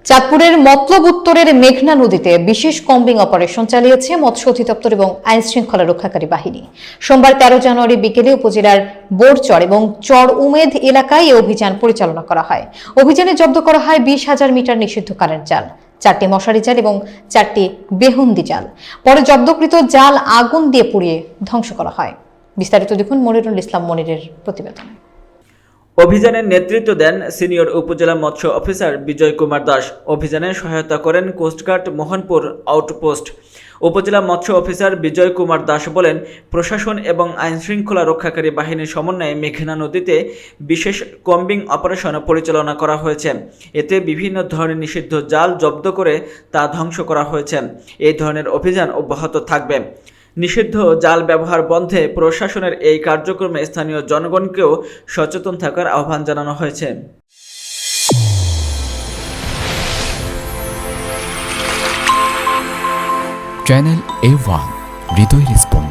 চাঁদপুরের মতলব উত্তরের মেঘনা নদীতে বিশেষ কম্বিং অপারেশন চালিয়েছে মৎস্য অধিদপ্তর এবং আইন শৃঙ্খলা রক্ষাকারী বাহিনী। সোমবার 13 জানুয়ারি বিকেলে উপজেলার বোরচর এবং চর উমেদ এলাকায় এই অভিযান পরিচালনা করা হয়। অভিযানে জব্দ করা হয় 20,000 মিটার নিষিদ্ধ কারেন্ট জাল, 4টি মশারি জাল এবং 4টি বেহুন্দি জাল। পরে জব্দকৃত জাল আগুন দিয়ে পুড়িয়ে ধ্বংস করা হয়। বিস্তারিত দেখুন মনিরুল ইসলাম মনিরের প্রতিবেদনে। অভিযানের নেতৃত্ব দেন সিনিয়র উপজেলা মৎস্য অফিসার বিজয় কুমার দাস। অভিযানে সহায়তা করেন কোস্টগার্ড মোহনপুর আউটপোস্ট। উপজেলা মৎস্য অফিসার বিজয় কুমার দাস বলেন, প্রশাসন এবং আইনশৃঙ্খলা রক্ষাকারী বাহিনীর সমন্বয়ে মেঘনা নদীতে বিশেষ কম্বিং অপারেশন পরিচালনা করা হয়েছে। এতে বিভিন্ন ধরনের নিষিদ্ধ জাল জব্দ করে তা ধ্বংস করা হয়েছে। এই ধরনের অভিযান অব্যাহত থাকবে। নিষিদ্ধ জাল ব্যবহার বন্ধে প্রশাসনের এই কার্যক্রমে স্থানীয় জনগণকেও সচেতন থাকার আহ্বান জানানো হয়েছে। চ্যানেল A1 হৃদয়ের স্পন্দন।